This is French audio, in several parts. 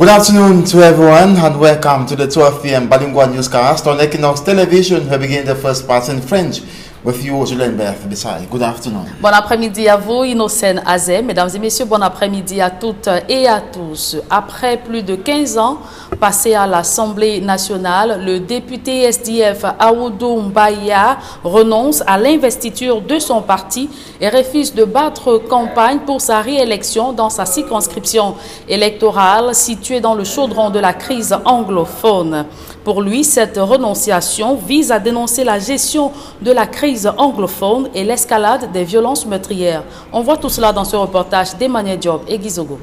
afternoon to everyone and welcome to the 12 p.m. Bilingual newscast on Equinox Television. We begin the first part in French with you, Julien Berth Bissai. Good afternoon. Bon après-midi à vous, Innocène Azé. Mesdames et messieurs, bon après-midi à toutes et à tous. Après plus de 15 ans passés à l'Assemblée nationale, le député SDF Aoudou Mbaya renonce à l'investiture de son parti et refuse de battre campagne pour sa réélection dans sa circonscription électorale située dans le chaudron de la crise anglophone. Pour lui, cette renonciation vise à dénoncer la gestion de la crise anglophone et l'escalade des violences meurtrières. On voit tout cela dans ce reportage d'Emmanuel Diop et Guizogo.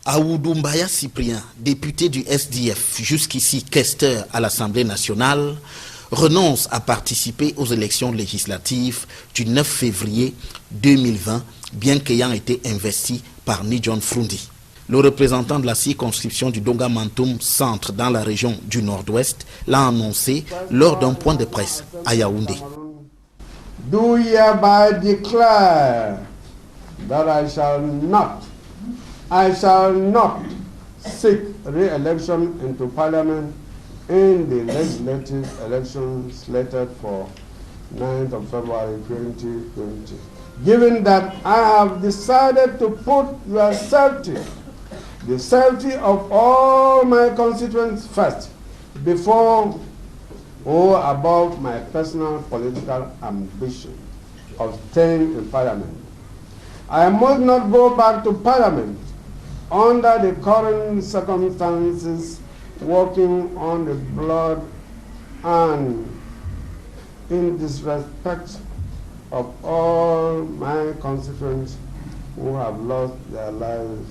Aoudou Mbaya Cyprien, député du SDF, jusqu'ici questeur à l'Assemblée nationale, renonce à participer aux élections législatives du 9 février 2020, bien qu'ayant été investi par Nidjon Frundi. Le représentant de la circonscription du Donga Mantoum Centre dans la région du Nord-Ouest l'a annoncé lors d'un point de presse à Yaoundé. Do hereby declare that I shall not seek re-election into Parliament in the legislative elections slated for 9th of February 2020. Given that I have decided to put your safety, the safety of all my constituents first, before or above my personal political ambition of staying in Parliament. I must not go back to Parliament under the current circumstances, working on the blood and in disrespect of all my constituents who have lost their lives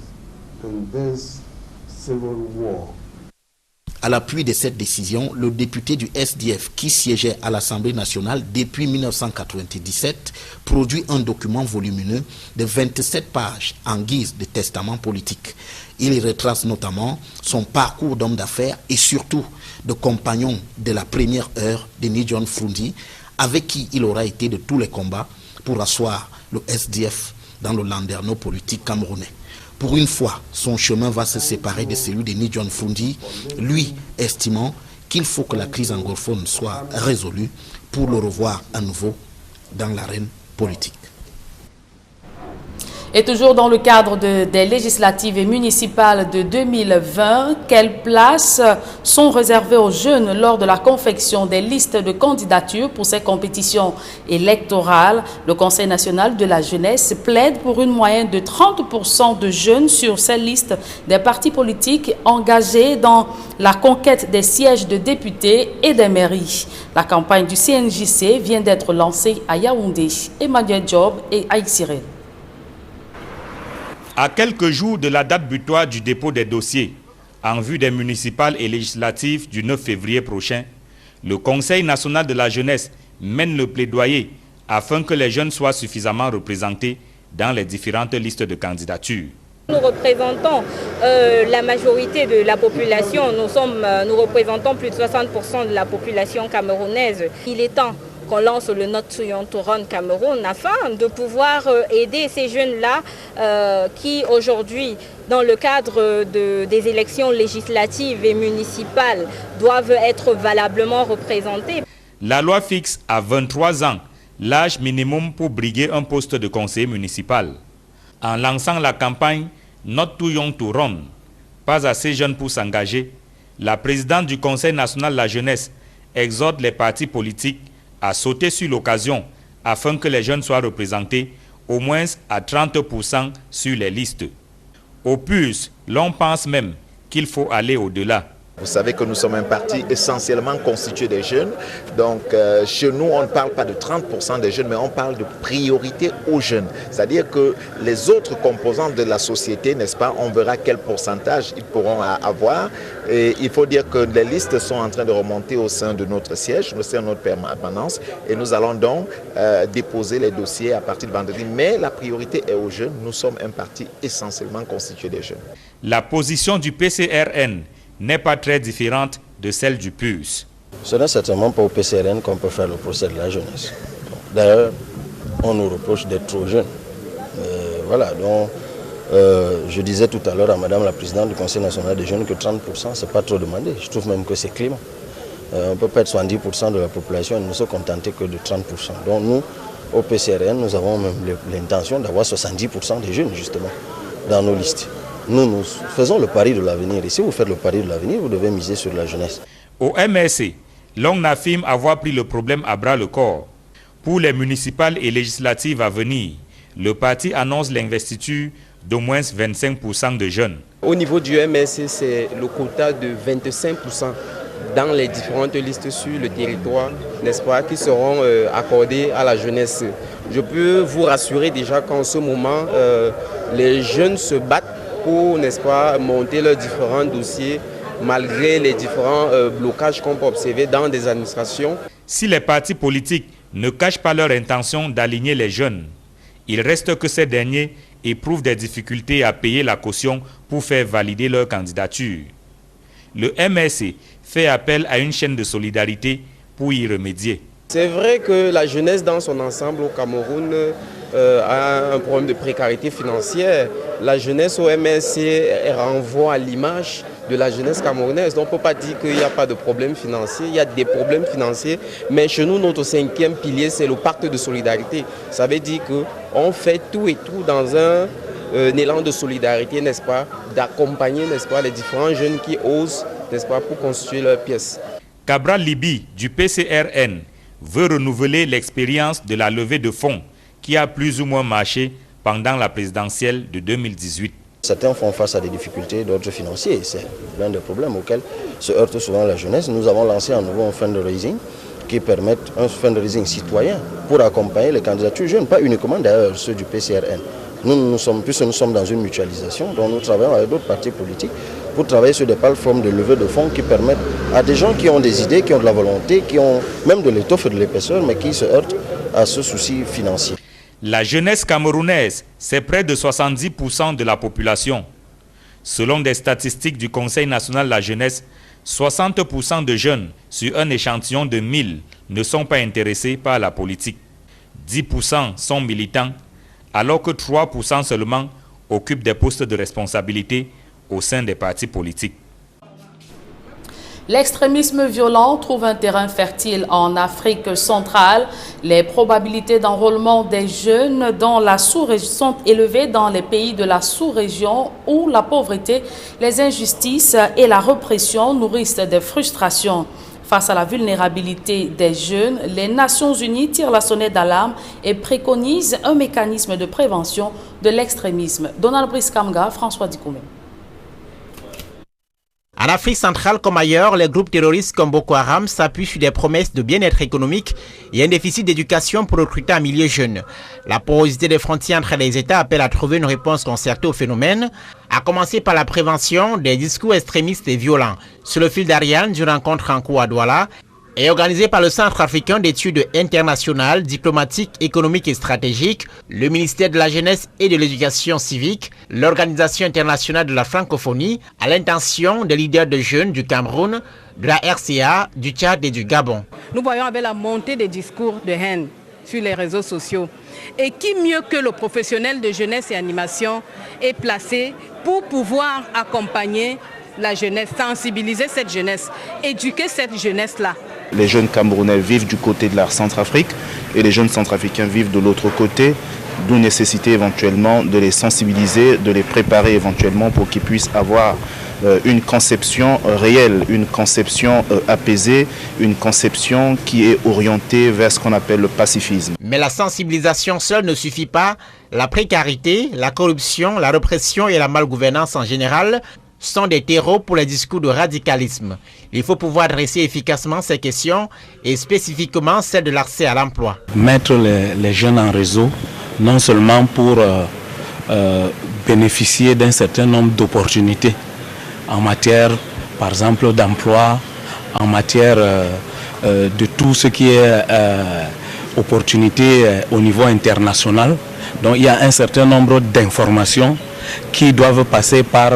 in this civil war. À l'appui de cette décision, le député du SDF qui siégeait à l'Assemblée nationale depuis 1997 produit un document volumineux de 27 pages en guise de testament politique. Il y retrace notamment son parcours d'homme d'affaires et surtout de compagnon de la première heure de Nidjon Frundi, avec qui il aura été de tous les combats pour asseoir le SDF dans le landerneau politique camerounais. Pour une fois, son chemin va se séparer de celui de Nidjon Frundi, lui estimant qu'il faut que la crise anglophone soit résolue pour le revoir à nouveau dans l'arène politique. Et toujours dans le cadre des législatives et municipales de 2020, quelles places sont réservées aux jeunes lors de la confection des listes de candidatures pour ces compétitions électorales? Le Conseil national de la jeunesse plaide pour une moyenne de 30% de jeunes sur ces listes des partis politiques engagés dans la conquête des sièges de députés et des mairies. La campagne du CNJC vient d'être lancée à Yaoundé. Emmanuel Job et Aïxiré. À quelques jours de la date butoir du dépôt des dossiers, en vue des municipales et législatives du 9 février prochain, le Conseil national de la jeunesse mène le plaidoyer afin que les jeunes soient suffisamment représentés dans les différentes listes de candidatures. Nous représentons la majorité de la population, nous représentons plus de 60% de la population camerounaise. Il est temps qu'on lance le Not Touyon Touron Cameroun afin de pouvoir aider ces jeunes-là qui aujourd'hui, dans le cadre des élections législatives et municipales, doivent être valablement représentés. La loi fixe à 23 ans l'âge minimum pour briguer un poste de conseiller municipal. En lançant la campagne Not Touyon Touron, pas assez jeune pour s'engager, la présidente du Conseil national de la jeunesse exhorte les partis politiques à sauter sur l'occasion afin que les jeunes soient représentés au moins à 30% sur les listes. Au plus, l'on pense même qu'il faut aller au-delà. Vous savez que nous sommes un parti essentiellement constitué des jeunes. Donc chez nous, on ne parle pas de 30% des jeunes, mais on parle de priorité aux jeunes. C'est-à-dire que les autres composants de la société, n'est-ce pas, on verra quel pourcentage ils pourront avoir. Et il faut dire que les listes sont en train de remonter au sein de notre siège, au sein de notre permanence. Et nous allons donc déposer les dossiers à partir de vendredi. Mais la priorité est aux jeunes. Nous sommes un parti essentiellement constitué des jeunes. La position du PCRN n'est pas très différente de celle du PUS. Ce n'est certainement pas au PCRN qu'on peut faire le procès de la jeunesse. D'ailleurs, on nous reproche d'être trop jeunes. Voilà, donc Je disais tout à l'heure à Madame la Présidente du Conseil national des jeunes que 30%, ce n'est pas trop demandé. Je trouve même que c'est clément. On peut perdre 70% de la population et ne se contenter que de 30%. Donc nous, au PCRN, nous avons même l'intention d'avoir 70% des jeunes, justement, dans nos listes. Nous faisons le pari de l'avenir. Et si vous faites le pari de l'avenir, vous devez miser sur la jeunesse. Au MRC, l'on affirme avoir pris le problème à bras le corps. Pour les municipales et législatives à venir, le parti annonce l'investiture d'au moins 25% de jeunes. Au niveau du MRC, c'est le quota de 25% dans les différentes listes sur le territoire, n'est-ce pas, qui seront accordés à la jeunesse. Je peux vous rassurer déjà qu'en ce moment, les jeunes se battent pour, n'est-ce pas, monter leurs différents dossiers malgré les différents blocages qu'on peut observer dans des administrations. Si les partis politiques ne cachent pas leur intention d'aligner les jeunes, il reste que ces derniers éprouvent des difficultés à payer la caution pour faire valider leur candidature. Le MRC fait appel à une chaîne de solidarité pour y remédier. C'est vrai que la jeunesse dans son ensemble au Cameroun a un problème de précarité financière. La jeunesse au MRC renvoie à l'image de la jeunesse camerounaise. Donc on ne peut pas dire qu'il n'y a pas de problème financier. Il y a des problèmes financiers, mais chez nous, notre cinquième pilier, c'est le pacte de solidarité. Ça veut dire qu'on fait tout et tout dans un élan de solidarité, n'est-ce pas, d'accompagner, n'est-ce pas, les différents jeunes qui osent, n'est-ce pas, pour constituer leurs pièces. Cabral Libi du PCRN veut renouveler l'expérience de la levée de fonds qui a plus ou moins marché pendant la présidentielle de 2018. Certains font face à des difficultés d'ordre financier. C'est l'un des problèmes auxquels se heurte souvent la jeunesse. Nous avons lancé un nouveau fundraising qui permet un fundraising citoyen pour accompagner les candidatures jeunes, pas uniquement d'ailleurs ceux du PCRN. Nous sommes dans une mutualisation, donc nous travaillons avec d'autres partis politiques pour travailler sur des plateformes de levée de fonds qui permettent à des gens qui ont des idées, qui ont de la volonté, qui ont même de l'étoffe et de l'épaisseur, mais qui se heurtent à ce souci financier. La jeunesse camerounaise, c'est près de 70% de la population. Selon des statistiques du Conseil national de la jeunesse, 60% de jeunes sur un échantillon de 1000 ne sont pas intéressés par la politique. 10% sont militants, alors que 3% seulement occupent des postes de responsabilité au sein des partis politiques. L'extrémisme violent trouve un terrain fertile en Afrique centrale. Les probabilités d'enrôlement des jeunes dans la sous-région sont élevées dans les pays de la sous-région où la pauvreté, les injustices et la répression nourrissent des frustrations. Face à la vulnérabilité des jeunes, les Nations Unies tirent la sonnette d'alarme et préconisent un mécanisme de prévention de l'extrémisme. Donald Brice-Kamga, François Dikoumé. En Afrique centrale comme ailleurs, les groupes terroristes comme Boko Haram s'appuient sur des promesses de bien-être économique et un déficit d'éducation pour recruter un milieu jeune. La porosité des frontières entre les États appelle à trouver une réponse concertée au phénomène, à commencer par la prévention des discours extrémistes et violents. Sur le fil d'Ariane d'une rencontre en cours à Douala, et organisé par le Centre africain d'études internationales, diplomatiques, économiques et stratégiques, le ministère de la Jeunesse et de l'Éducation civique, l'Organisation internationale de la francophonie, à l'intention des leaders de jeunes du Cameroun, de la RCA, du Tchad et du Gabon. Nous voyons avec la montée des discours de haine sur les réseaux sociaux. Et qui mieux que le professionnel de jeunesse et animation est placé pour pouvoir accompagner la jeunesse, sensibiliser cette jeunesse, éduquer cette jeunesse-là. Les jeunes Camerounais vivent du côté de la Centrafrique et les jeunes Centrafricains vivent de l'autre côté, d'où nécessité éventuellement de les sensibiliser, de les préparer éventuellement pour qu'ils puissent avoir une conception réelle, une conception apaisée, une conception qui est orientée vers ce qu'on appelle le pacifisme. Mais la sensibilisation seule ne suffit pas. La précarité, la corruption, la répression et la malgouvernance en général sont des terreaux pour les discours de radicalisme. Il faut pouvoir adresser efficacement ces questions et spécifiquement celle de l'accès à l'emploi. Mettre les jeunes en réseau, non seulement pour bénéficier d'un certain nombre d'opportunités en matière, par exemple, d'emploi, en matière de tout ce qui est opportunité au niveau international. Donc il y a un certain nombre d'informations qui doivent passer par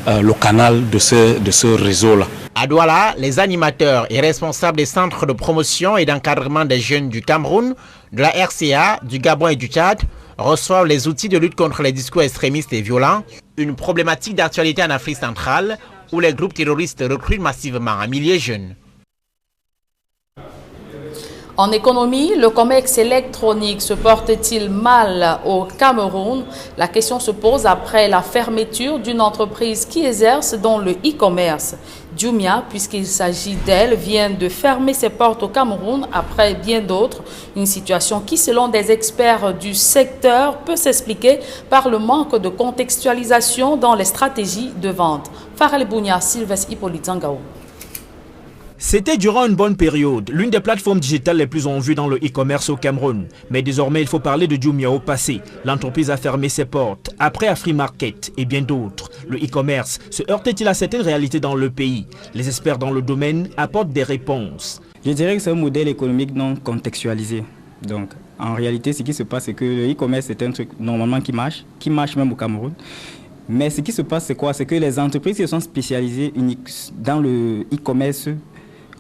le canal de ce réseau-là. À Douala, les animateurs et responsables des centres de promotion et d'encadrement des jeunes du Cameroun, de la RCA, du Gabon et du Tchad reçoivent les outils de lutte contre les discours extrémistes et violents, une problématique d'actualité en Afrique centrale où les groupes terroristes recrutent massivement un millier jeunes. En économie, le commerce électronique se porte-t-il mal au Cameroun? La question se pose après la fermeture d'une entreprise qui exerce dans le e-commerce. Jumia, puisqu'il s'agit d'elle, vient de fermer ses portes au Cameroun après bien d'autres. Une situation qui, selon des experts du secteur, peut s'expliquer par le manque de contextualisation dans les stratégies de vente. Farel Bounia, Sylvestre Hippolyte Zangao. C'était durant une bonne période, l'une des plateformes digitales les plus en vue dans le e-commerce au Cameroun. Mais désormais, il faut parler de Jumia au passé. L'entreprise a fermé ses portes, après Afrimarket et bien d'autres. Le e-commerce se heurte-t-il à certaines réalités dans le pays? Les experts dans le domaine apportent des réponses. Je dirais que c'est un modèle économique non contextualisé. Donc, en réalité, ce qui se passe, c'est que le e-commerce est un truc normalement qui marche même au Cameroun. Mais ce qui se passe, c'est quoi? C'est que les entreprises qui sont spécialisées dans le e-commerce,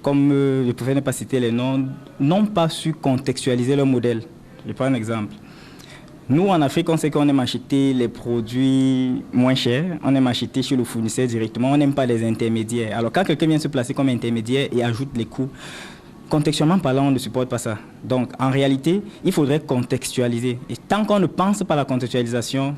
comme je préfère ne pas citer les noms, n'ont pas su contextualiser leur modèle. Je prends un exemple. Nous, en Afrique, on sait qu'on aime acheter les produits moins chers, on aime acheter chez le fournisseur directement, on n'aime pas les intermédiaires. Alors quand quelqu'un vient se placer comme intermédiaire et ajoute les coûts, contextuellement parlant, on ne supporte pas ça. Donc, en réalité, il faudrait contextualiser. Et tant qu'on ne pense pas à la contextualisation,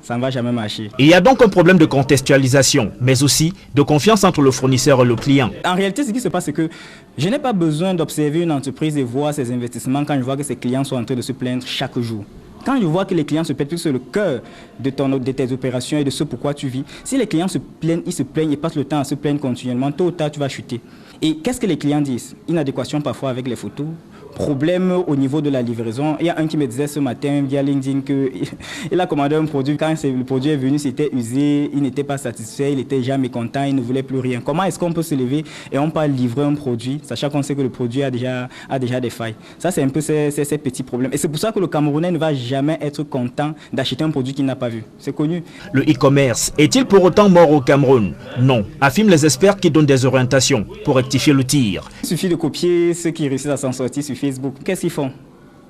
ça ne va jamais marcher. Il y a donc un problème de contextualisation, mais aussi de confiance entre le fournisseur et le client. En réalité, ce qui se passe, c'est que je n'ai pas besoin d'observer une entreprise et voir ses investissements quand je vois que ses clients sont en train de se plaindre chaque jour. Quand je vois que les clients se plaignent, c'est le cœur de tes opérations et de ce pourquoi tu vis. Si les clients se plaignent et passent le temps à se plaindre continuellement, tôt ou tard, tu vas chuter. Et qu'est-ce que les clients disent? Inadéquation parfois avec les photos, problème au niveau de la livraison. Il y a un qui me disait ce matin via LinkedIn qu'il a commandé un produit. Quand le produit est venu, c'était usé, il n'était pas satisfait, il était déjà mécontent, il ne voulait plus rien. Comment est-ce qu'on peut se lever et on peut livrer un produit, sachant qu'on sait que le produit a déjà des failles? Ça, c'est un peu ces petits problèmes. Et c'est pour ça que le Camerounais ne va jamais être content d'acheter un produit qu'il n'a pas vu. C'est connu. Le e-commerce est-il pour autant mort au Cameroun? Non, affirment les experts qui donnent des orientations pour rectifier le tir. Il suffit de copier ceux qui réussissent à s'en sortir sur Facebook. Qu'est-ce qu'ils font?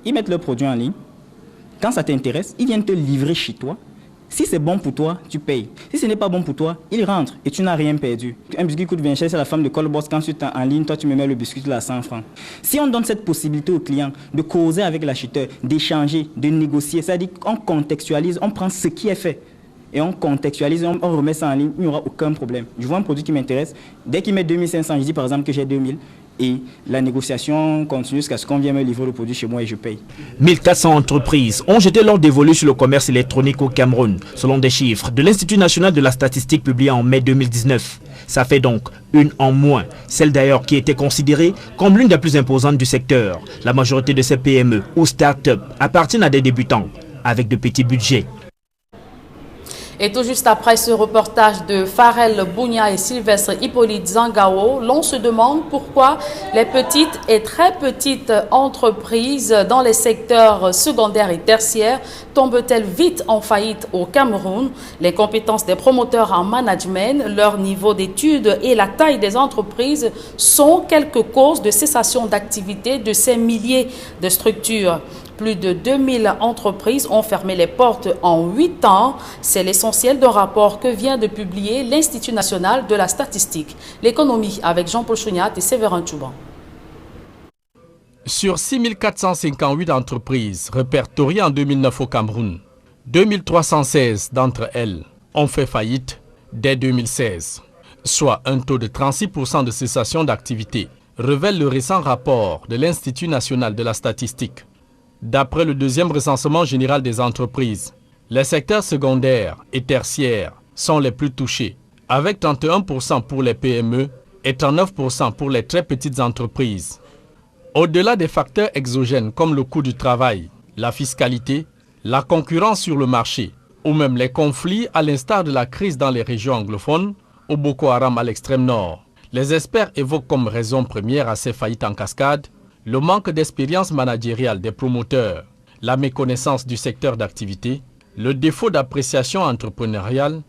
Ils mettent leurs produits en ligne. Quand ça t'intéresse, ils viennent te livrer chez toi. Si c'est bon pour toi, tu payes. Si ce n'est pas bon pour toi, ils rentrent et tu n'as rien perdu. Un biscuit coûte 20 cher, c'est la femme de Colboss. Quand tu es en ligne, toi tu me mets le biscuit à 100 francs. Si on donne cette possibilité au client de causer avec l'acheteur, d'échanger, de négocier, c'est-à-dire qu'on contextualise, on prend ce qui est fait et on contextualise, on remet ça en ligne, il n'y aura aucun problème. Je vois un produit qui m'intéresse, dès qu'il met 2500, je dis par exemple que j'ai 2000. Et la négociation continue jusqu'à ce qu'on vienne me livrer le produit chez moi et je paye. 1400 entreprises ont jeté leur dévolu sur le commerce électronique au Cameroun, selon des chiffres de l'Institut national de la statistique publiés en mai 2019. Ça fait donc une en moins, celle d'ailleurs qui était considérée comme l'une des plus imposantes du secteur. La majorité de ces PME ou start-up appartiennent à des débutants avec de petits budgets. Et tout juste après ce reportage de Farel Bounia et Sylvestre Hippolyte Zangao, l'on se demande pourquoi les petites et très petites entreprises dans les secteurs secondaires et tertiaires tombent-elles vite en faillite au Cameroun. Les compétences des promoteurs en management, leur niveau d'études et la taille des entreprises sont quelques causes de cessation d'activité de ces milliers de structures. Plus de 2000 entreprises ont fermé les portes en 8 ans. C'est l'essentiel d'un rapport que vient de publier l'Institut national de la statistique. L'économie avec Jean-Paul Chouniat et Séverin Tchouban. Sur 6458 entreprises répertoriées en 2009 au Cameroun, 2316 d'entre elles ont fait faillite dès 2016, soit un taux de 36% de cessation d'activité, révèle le récent rapport de l'Institut national de la statistique. D'après le deuxième recensement général des entreprises, les secteurs secondaires et tertiaires sont les plus touchés, avec 31% pour les PME et 39% pour les très petites entreprises. Au-delà des facteurs exogènes comme le coût du travail, la fiscalité, la concurrence sur le marché ou même les conflits à l'instar de la crise dans les régions anglophones ou Boko Haram à l'extrême nord, les experts évoquent comme raison première à ces faillites en cascade le manque d'expérience managériale des promoteurs, la méconnaissance du secteur d'activité, le défaut d'appréciation entrepreneuriale,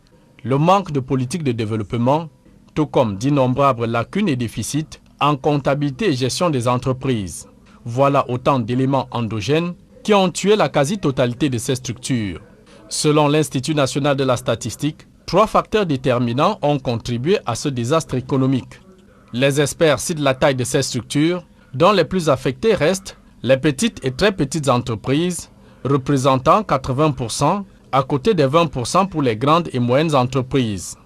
le manque de politique de développement, tout comme d'innombrables lacunes et déficits en comptabilité et gestion des entreprises. Voilà autant d'éléments endogènes qui ont tué la quasi-totalité de ces structures. Selon l'Institut national de la statistique, 3 facteurs déterminants ont contribué à ce désastre économique. Les experts citent la taille de ces structures, dont les plus affectées restent les petites et très petites entreprises, représentant 80%, à côté des 20% pour les grandes et moyennes entreprises.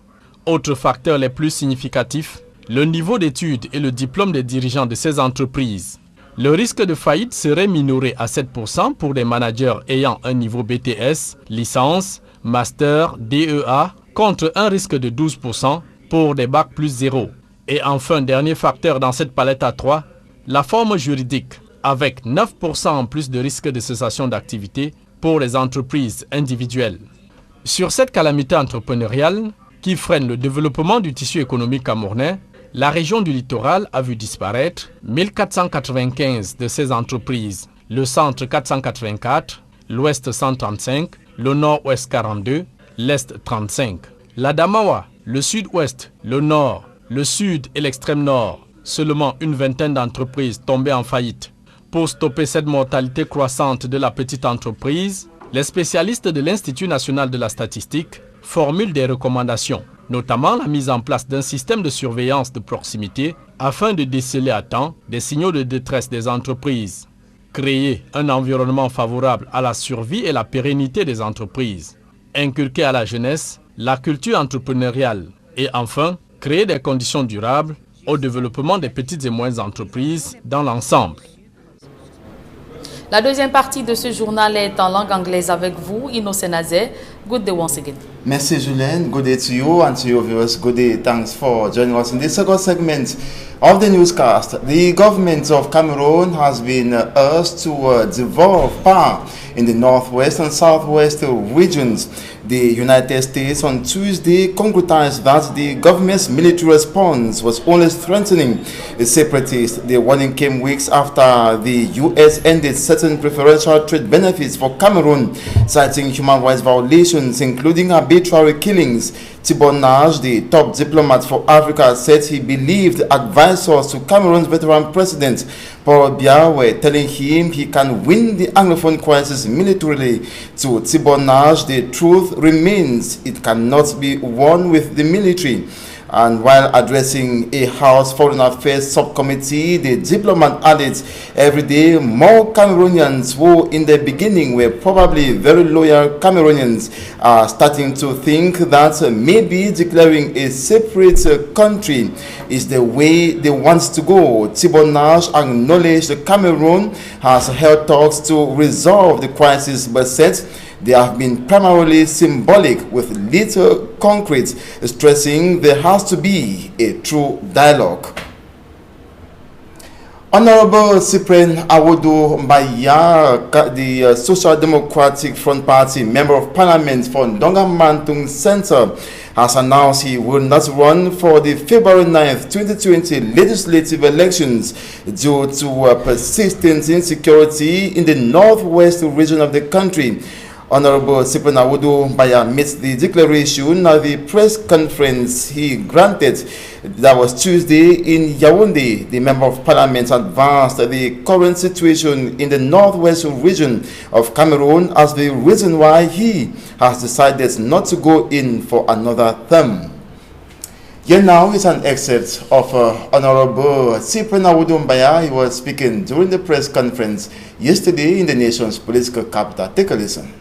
Autres facteurs les plus significatifs, le niveau d'études et le diplôme des dirigeants de ces entreprises. Le risque de faillite serait minoré à 7% pour des managers ayant un niveau BTS, licence, master, DEA, contre un risque de 12% pour des bacs plus 0. Et enfin, dernier facteur dans cette palette à 3, la forme juridique, avec 9% en plus de risque de cessation d'activité pour les entreprises individuelles. Sur cette calamité entrepreneuriale qui freine le développement du tissu économique camerounais, la région du littoral a vu disparaître 1495 de ces entreprises, le centre 484, l'ouest 135, le nord-ouest 42, l'est 35. La Damawa, le sud-ouest, le nord, le sud et l'extrême nord, seulement une vingtaine d'entreprises tombées en faillite. Pour stopper cette mortalité croissante de la petite entreprise, les spécialistes de l'Institut national de la statistique formulent des recommandations, notamment la mise en place d'un système de surveillance de proximité afin de déceler à temps des signaux de détresse des entreprises, créer un environnement favorable à la survie et la pérennité des entreprises, inculquer à la jeunesse la culture entrepreneuriale et enfin, créer des conditions durables au développement des petites et moyennes entreprises dans l'ensemble. La deuxième partie de ce journal est en langue anglaise avec vous, Innocent Azé. Good day once again. Merci Julien. Good day to you and to your viewers. Good day. Thanks for joining us in this second segment of the newscast. The government of Cameroon has been urged to devolve power in the northwest and southwest regions. The United States on Tuesday concretized that the government's military response was only strengthening the separatists. The warning came weeks after the U.S. ended certain preferential trade benefits for Cameroon, citing human rights violations, including arbitrary killings. Thibon Naj, the top diplomat for Africa, said he believed advisors to Cameroon's veteran president, Paul Biya, were telling him he can win the Anglophone crisis militarily. To Thibon Naj, the truth remains it cannot be won with the military. And while addressing a House Foreign Affairs subcommittee, the diplomat added, every day more Cameroonians who in the beginning were probably very loyal Cameroonians are starting to think that maybe declaring a separate country is the way they want to go. Thibon Naj acknowledged that Cameroon has held talks to resolve the crisis, but said they have been primarily symbolic with little concrete, stressing there has to be a true dialogue. Honorable Cyprien Awodo Mbaya, the Social Democratic Front Party Member of Parliament for Ndonga Mantung Center, has announced he will not run for the February 9th, 2020 legislative elections due to persistent insecurity in the northwest region of the country. Honorable Cyprien Awodo Mbaya made the declaration at the press conference he granted that was Tuesday in Yaoundé. The Member of Parliament advanced the current situation in the northwest region of Cameroon as the reason why he has decided not to go in for another term. Here now is an excerpt of Honorable Cyprien Awodo Mbaya. He was speaking during the press conference yesterday in the nation's political capital. Take a listen.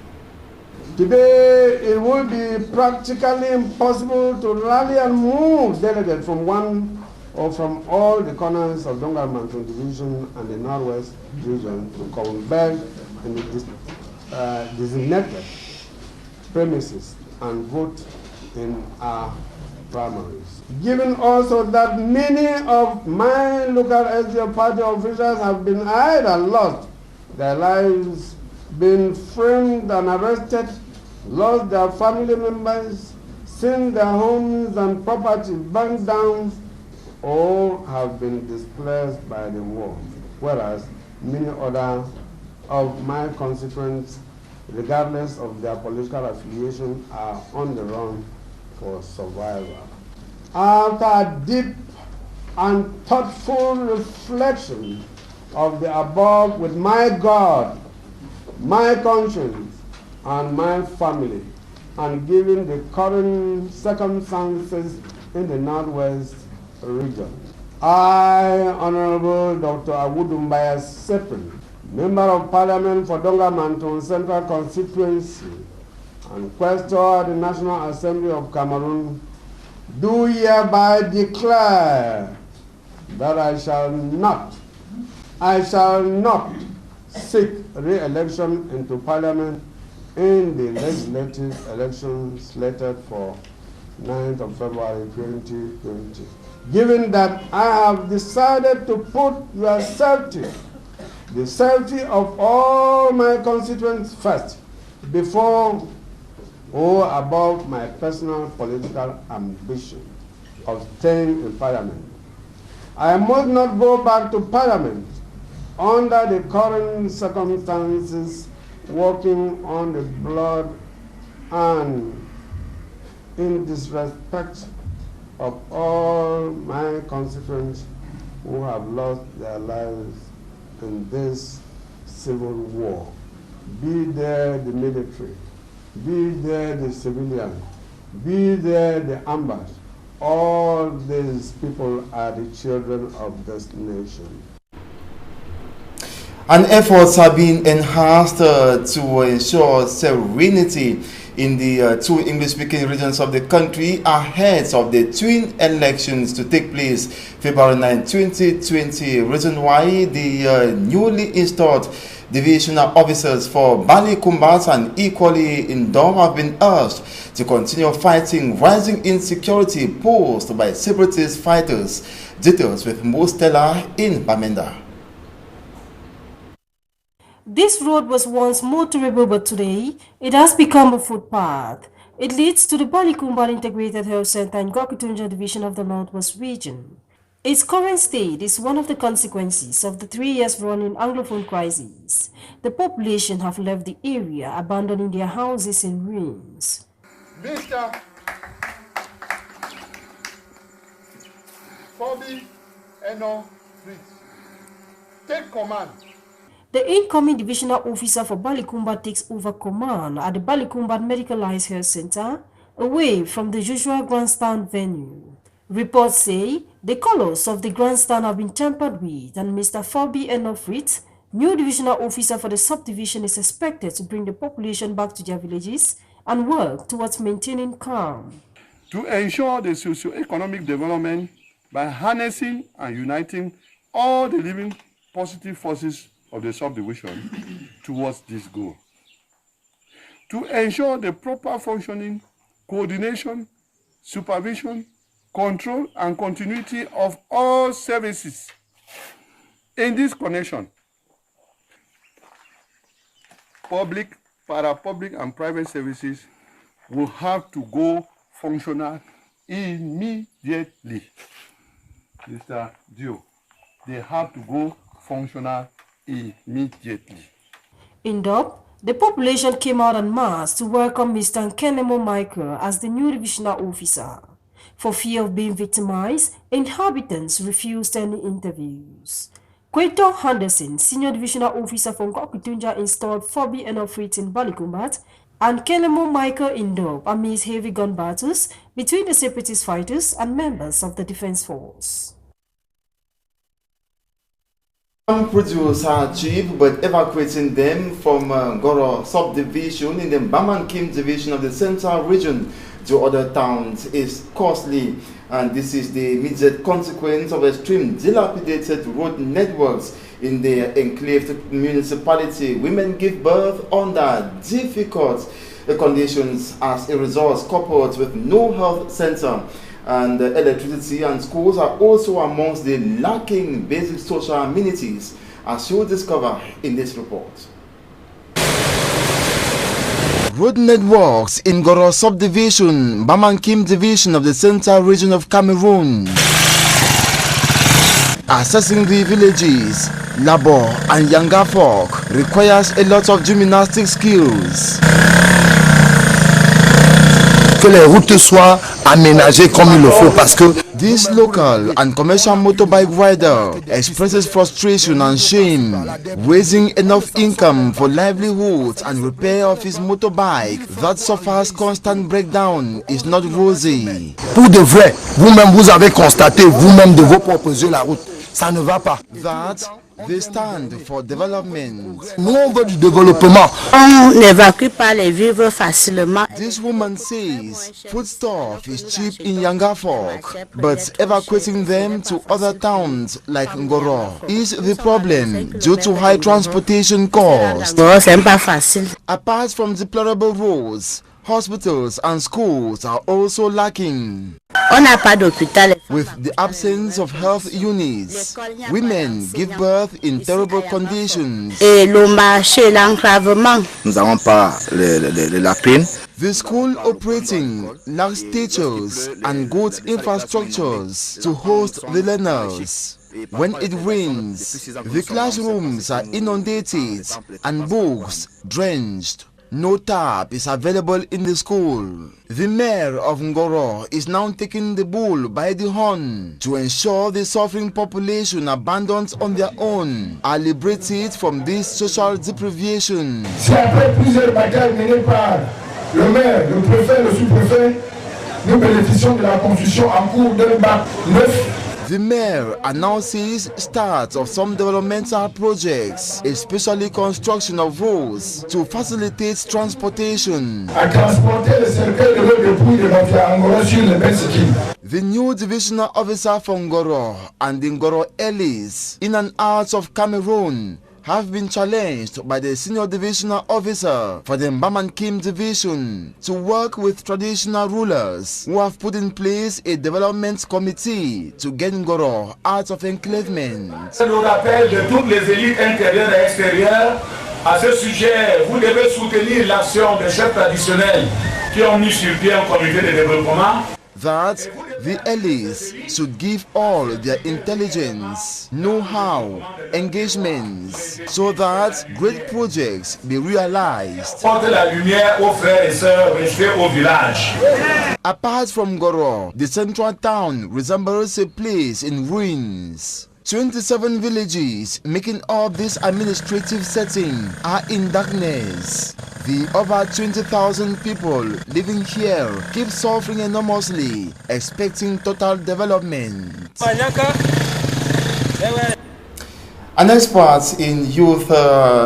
Today, it will be practically impossible to rally and move delegates from one or from all the corners of Ndonga Mantung Division and the Northwest region to converge in the designated premises and vote in our primaries. Given also that many of my local SDF party officials have been either lost their lives, been framed and arrested, lost their family members, seen their homes and property burned down, or have been displaced by the war, whereas many other of my constituents, regardless of their political affiliation, are on the run for survival. After a deep and thoughtful reflection of the above with my God, my conscience and my family, and given the current circumstances in the Northwest region. I, Honorable Dr. Awudumbaya Sepin, Member of Parliament for Donga-Manton Central Constituency and Questor at the National Assembly of Cameroon, do hereby declare that I shall not seek re-election into Parliament in the legislative elections slated for 9th of February 2020. Given that I have decided to put your safety, the safety of all my constituents first, before or above my personal political ambition of staying in Parliament, I must not go back to Parliament under the current circumstances, working on the blood and in disrespect of all my constituents who have lost their lives in this civil war. Be there the military, be there the civilian, be there the armed. All these people are the children of this nation. And efforts have been enhanced to ensure serenity in the two English-speaking regions of the country ahead of the twin elections to take place February 9, 2020. Reason why the newly installed divisional officers for Bali Kumbat and equally in Dom have been urged to continue fighting rising insecurity posed by separatist fighters. Details with Mo Stella in Bamenda. This road was once motorable, but today it has become a footpath. It leads to the Bali Kumbat Integrated Health Center in Gokutunja Division of the Northwest Region. Its current state is one of the consequences of the 3 years running Anglophone crisis. The population have left the area, abandoning their houses in ruins. Mr. Fobi Eno, please take command. The incoming divisional officer for Bali Kumbat takes over command at the Bali Kumbat Medicalized Health Center, away from the usual grandstand venue. Reports say the colors of the grandstand have been tampered with, and Mr. Fobi Enofrit, new divisional officer for the subdivision, is expected to bring the population back to their villages and work towards maintaining calm. To ensure the socio-economic development by harnessing and uniting all the living positive forces of the subdivision towards this goal. To ensure the proper functioning, coordination, supervision, control, and continuity of all services. In this connection, public, para-public, and private services will have to go functional immediately. Mr. Dio, they have to go functional immediately. In Dop, the population came out en masse to welcome Mr. Nkenemo Michael as the new divisional officer. For fear of being victimized, inhabitants refused any interviews. Quaito Henderson, senior divisional officer from Gokutunja, installed Fobi Enofrit in Bali Kumbat and Nkenemo Michael in Dop amidst heavy gun battles between the separatist fighters and members of the defense force. Produce are cheap, but evacuating them from Goro subdivision in the Baman Kim division of the central region to other towns is costly, and this is the immediate consequence of extreme dilapidated road networks in the enclaved municipality. Women give birth under difficult conditions as a result, coupled with no health center. And electricity and schools are also amongst the lacking basic social amenities, as you'll discover in this report. Road networks in Goro subdivision, Bamankim division of the central region of Cameroon. Accessing the villages, Labo and Yanga folk requires a lot of gymnastic skills. que les routes soient aménagées comme il le faut parce que this local and commercial motorbike rider expresses frustration and shame. Raising enough income for livelihood and repair of his motorbike that suffers constant breakdown is not rosy. Pour de vrai, vous-même vous avez constaté vous-même de vos propres yeux la route. Ça ne va pas. That they stand for development. Nous on veut du développement. On n'évacue pas les vivres facilement. This woman says foodstuff is cheap in Yangafok, but evacuating them to other towns like Ngoro is the problem due to high transportation costs. Apart from deplorable roads, hospitals and schools are also lacking. With the absence of health units, women give birth in terrible conditions. Nous n'avons pas la peine. The school operating lacks teachers and good infrastructures to host the learners. When it rains, the classrooms are inundated and books drenched. No tap is available in the school. The mayor of Ngoro is now taking the bull by the horn to ensure the suffering population abandoned on their own are liberated from this social deprivation. Si après plusieurs batailles menées par le maire, le préfet, le sous-préfet, nous bénéficions de la construction en cours d'un bac 9. The mayor announces start of some developmental projects, especially construction of roads to facilitate transportation. The new divisional officer from Ngoro and the Ngoro Ellis in and out of Cameroon have been challenged by the senior divisional officer for the Mbamangkim division to work with traditional rulers who have put in place a development committee to get Ngoro out of enclavement. Je nous rappelle de toutes les élites intérieures et extérieures. À ce sujet, vous devez soutenir l'action des chefs traditionnels qui ont mis sur pied un comité de développement. That the Ellis should give all their intelligence, know-how, engagements, so that great projects be realized. Porte la lumière aux frères et sœurs restés au village. Apart from Ngoro, the central town resembles a place in ruins. 27 villages making up this administrative setting are in darkness. The over 20,000 people living here keep suffering enormously, expecting total development. An expert in youth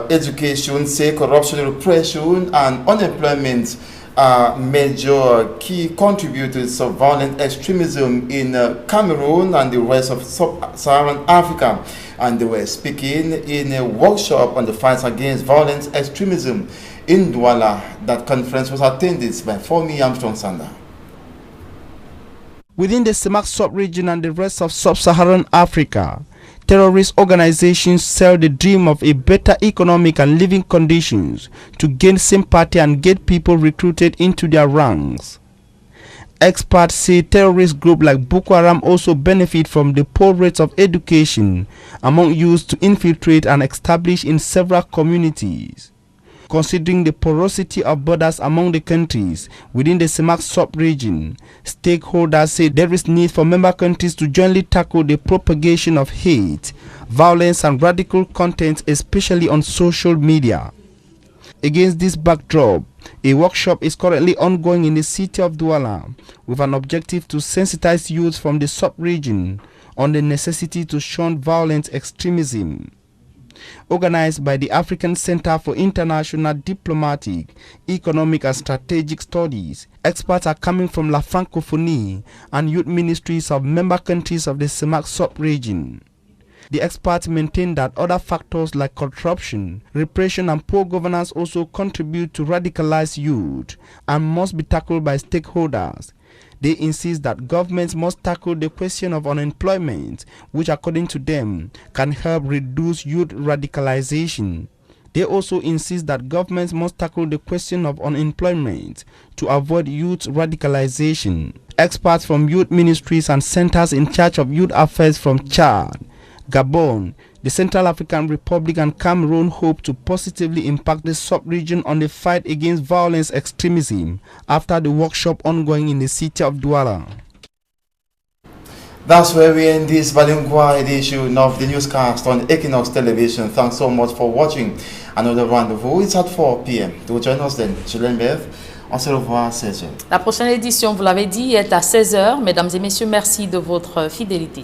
education say corruption, repression and unemployment are major key contributors of violent extremism in Cameroon and the rest of sub-Saharan Africa. And they were speaking in a workshop on the fight against violent extremism in Douala. That conference was attended by Fomi Armstrong Sanda. Within the Semak sub-region and the rest of sub-Saharan Africa, terrorist organizations sell the dream of a better economic and living conditions to gain sympathy and get people recruited into their ranks. Experts say terrorist groups like Boko Haram also benefit from the poor rates of education among youth to infiltrate and establish in several communities. Considering the porosity of borders among the countries within the Semak sub-region, stakeholders say there is need for member countries to jointly tackle the propagation of hate, violence and radical content, especially on social media. Against this backdrop, a workshop is currently ongoing in the city of Douala with an objective to sensitize youth from the sub-region on the necessity to shun violent extremism. Organized by the African Center for International Diplomatic, Economic and Strategic Studies, experts are coming from La Francophonie and youth ministries of member countries of the Semak sub-region. The experts maintain that other factors like corruption, repression and poor governance also contribute to radicalized youth and must be tackled by stakeholders. They insist that governments must tackle the question of unemployment, which according to them can help reduce youth radicalization. They also insist that governments must tackle the question of unemployment to avoid youth radicalization. Experts from youth ministries and centers in charge of youth affairs from Chad, Gabon, The Central African Republic and Cameroon hope to positively impact the sub-region on the fight against violence extremism after the workshop ongoing in the city of Douala. That's where we end this bilingual edition of the newscast on Equinox Television. Thanks so much for watching. Another rendezvous is at 4 p.m. To join us then, Julien, on se revoit à 16h. La prochaine édition, vous l'avez dit, est à 16h. Mesdames et messieurs, merci de votre fidélité.